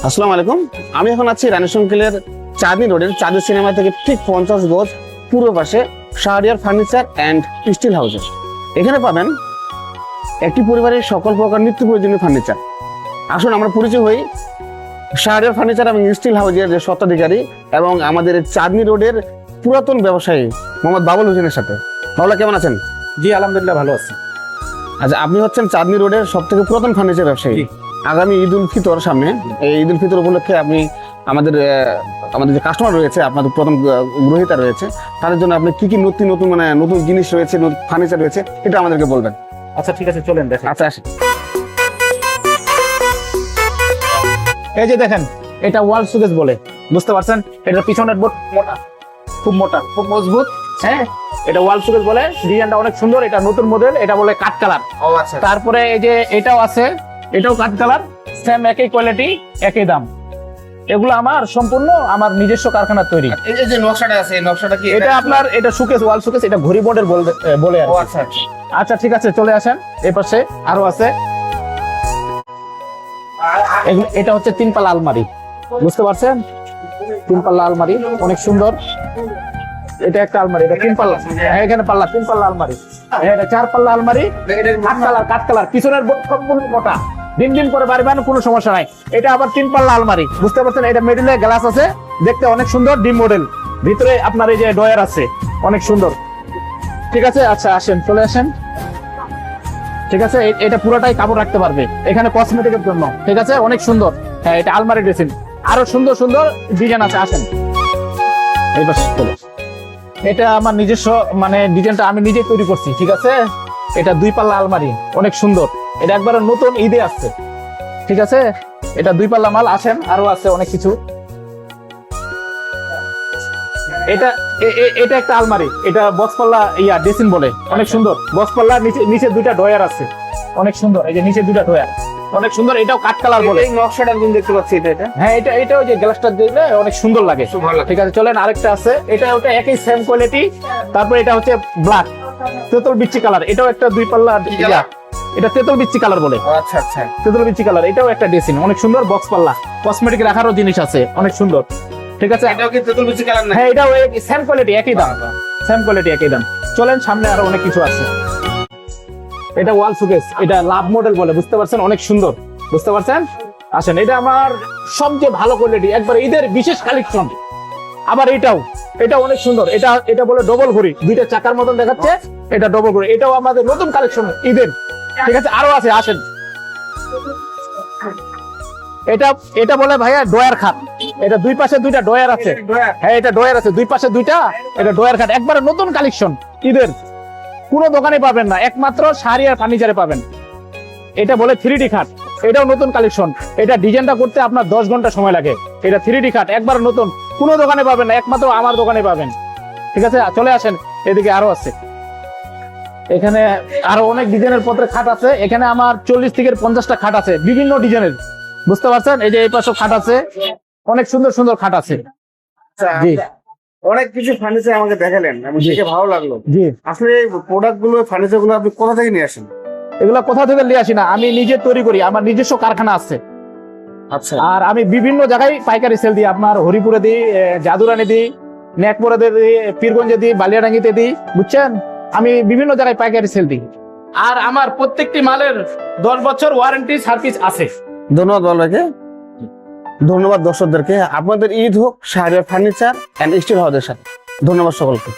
আসসালামু আলাইকুম। আমি এখন আছি রানী সংকেলের চাঁদনী রোডের চাঁদনী সিনেমা থেকে ঠিক 50 গজ পূর্ব পাশে শাহরিয়ার ফার্নিচার অ্যান্ড স্টিল হাউসে। এখানে পাবেন একটি পরিবারের সকল প্রকার নিত্য প্রয়োজনীয় ফার্নিচার। আসুন আমরা পরিচয় হই শাহরিয়ার ফার্নিচার এবং স্টিল হাউসের যে স্বত্বাধিকারী এবং আমাদের চাঁদনী রোডের পুরাতন ব্যবসায়ী মোহাম্মদ বাবুল হোসেনের সাথে। বাবুলা, কেমন আছেন? জি আলহামদুলিল্লাহ ভালো আছি। আচ্ছা, আপনি হচ্ছেন চাঁদনী রোডের সব থেকে পুরাতন ফার্নিচার ব্যবসায়ী। আগামী ঈদ উল ফিতর সামনে, এই ঈদ উল ফিতর উপলক্ষে আপনি আমাদের যে কাস্টমার রয়েছে, আপনাদের প্রথম গ্রহীতা রয়েছে, তাদের জন্য আপনি কি কি নতুন নতুন নতুন জিনিস রয়েছে, নতুন ফার্নিচার রয়েছে, এটা আমাদেরকে বলবেন। আচ্ছা ঠিক আছে, চলেন দেখেন। আচ্ছা আসেন। এই যে দেখেন, এটা ওয়াল সুকেস বলে, বুঝতে পারছেন? এটার পিছনের বোর্ড মোটা, খুব মোটা, খুব মজবুত। হ্যাঁ, এটা ওয়াল সুকেস বলে। ডিজাইনটা অনেক সুন্দর। এটা নতুন মডেল, এটা বলে কাঠ কালার। ও আচ্ছা। তারপরে এই যে এটাও আছে, এটাও কাঠ কালার, সেম একই কোয়ালিটি একই দাম। এগুলো আমার সম্পূর্ণ আমার নিজস্ব কারখানার তৈরি। এই যে নকশাটা আছে, এই নকশাটা কি? এটা আপনার এটা সুকেস, ওয়াল সুকেস, এটা ঘড়ি বোর্ডের বলে আর ও কি। আচ্ছা আচ্ছা। আচ্ছা ঠিক আছে, চলে আসেন। এই পাশে আরো আছে। এটা হচ্ছে 3 পাল্লা আলমারি, বুঝতে পারছেন? 3 পাল্লা আলমারি, অনেক সুন্দর। এটা একটা আলমারি, এটা 3 পাল্লা। হ্যাঁ, এখানে পাল্লা 3 পাল্লা আলমারি। হ্যাঁ, এটা 4 পাল্লা আলমারি, কাঠ কালার, পিছনের বোর্ড সম্পূর্ণ মোটা। দিন করে বাড়িবান, কোনো সমস্যা নাই। এটা আবার 3 পাল্লা আলমারি, বুঝতে পারছেন? এটা মিডলে গ্লাস আছে, দেখতে অনেক সুন্দর, ডিম মডেল। ভিতরে আপনার এই যে ডয়ার আছে, অনেক সুন্দর। ঠিক আছে, আচ্ছা আসেন, চলে আসেন। ঠিক আছে, এটা পুরোটাই কাপড় রাখতে পারবে, এখানে কসমেটিকের জন্য। ঠিক আছে, অনেক সুন্দর। হ্যাঁ, এটা আলমারি ড্রেসিং, আরো সুন্দর সুন্দর ডিজাইন আছে। আসেন এইবার চলো। এটা আমার নিজস্ব ডিজাইনটা আমি নিজে তৈরি করছি। ঠিক আছে, এটা 2 পাল্লা আলমারি, অনেক সুন্দর। এটা একবারে নতুন ঈদে আসছে। ঠিক আছে, এটা 2 পাল্লা মাল। আসেন, আরো আছে অনেক কিছু। এটা এটা একটা আলমারি, এটা বক্স পাল্লা ড্রেসিং বলে, অনেক সুন্দর। বক্স পাল্লা নিচে 2টা ডয়ার আছে, অনেক সুন্দর। এই যে নিচে 2টা ডয়ার, অনেক সুন্দর। এটাও কাঠ কালার বলে। এই নকশাটা আমি দেখতে পাচ্ছি, এটা হ্যাঁ, এটা ওই যে গ্লাসটা দিলে অনেক সুন্দর লাগে। ঠিক আছে, চলেন আরেকটা আছে। এটা ওটা একই সেম কোয়ালিটি। তারপর এটা হচ্ছে ব্ল্যাক তেঁতুল বিচ্ছি কালার, এটাও একটা 2 পাল্লা। এটা তেঁতুল বিচ্ছি কালার বলে। আচ্ছা আচ্ছা। তেঁতুল বিচ্ছি কালার, এটাও একটা ড্রেসিং, অনেক সুন্দর। বক্স পাল্লা, কসমেটিক রাখারও জিনিস আছে, অনেক সুন্দর। ঠিক আছে, এটাও কি তেঁতুল বিচি কালার না? হ্যাঁ, এটাও সেম কোয়ালিটি একই দাম, সেম কোয়ালিটি একই দাম। চলেন সামনে, আরো অনেক কিছু আছে। এটা ওয়াল সুকেস, এটা লাভ মডেল বলে, বুঝতে পারছেন? অনেক সুন্দর, বুঝতে পারছেন? আসেন, এটা আমার সবচেয়ে ভালো কোয়ালিটি, একবার ঈদের বিশেষ কালেকশন। আবার এটা অনেক সুন্দর। এটা বলে ডবল ঘড়ি, 2টা চাকার মতন দেখাচ্ছে। এটা ডবল ঘড়ি, এটাও আমাদের নতুন কালেকশন ঈদের। ঠিক আছে, আরো আছে, আসেন। এটা বলে ভাইয়া ডয়ার খাট। এটা 2 পাশে 2টা ডয়ার আছে। হ্যাঁ, এটা ডয়ার আছে 2 পাশে 2টা। এটা ডয়ার খাট, একবারে নতুন কালেকশন ঈদের। কোনো দোকানে পাবেন না, একমাত্র শাহরিয়ার ফার্নিচারে পাবেন। এটা বলে 3D খাট, এটাও নতুন কালেকশন। এটা ডিজাইনটা করতে আপনার 10 ঘন্টা সময় লাগে। এটা 3D খাট, একবার নতুন, কোনো দোকানে পাবেন না, একমাত্র আমার দোকানে পাবেন। ঠিক আছে, চলে আসেন। এদিকে আরো আছে, এখানে আরো অনেক ডিজাইনের পত্রে খাট আছে। এখানে আমার 40 থেকে 50টা খাট আছে, বিভিন্ন ডিজাইনের, বুঝতে পারছেন? এই যে এই পাশে খাট আছে, অনেক সুন্দর সুন্দর খাট আছে। জি, অনেক কিছু ফার্নিচার আমাকে দেখালেন, আমি দেখে ভালো লাগলো। জি। আসলে এই প্রোডাক্ট গুলো, ফার্নিচার গুলো আপনি কোথা থেকে নিয়ে আসেন? এগুলা কোথা থেকে নিয়ে আসি না, আমি নিজে তৈরি করি, আমার নিজস্ব কারখানা আছে। আচ্ছা। আর আমি বিভিন্ন জায়গায় পাইকারি সেল দিই, আপনার হরিপুরে দিই, জাদুরানি দিই, নেকপুরে দিই, পীরগঞ্জে দিই, বালিয়াডাঙ্গিতে দিই, বুঝছেন? আমি বিভিন্ন জায়গায় পাইকারি সেল দিই। আর আমার প্রত্যেকটি মালের 10 বছর ওয়ারেন্টি সার্ভিস আছে। ধন্যবাদ বলবাকে, ধন্যবাদ দর্শকদেরকে। আপনাদের ঈদ হোক শাহরিয়ার ফার্নিচার অ্যান্ড স্টিল হাউসের সাথে। ধন্যবাদ সকলকে।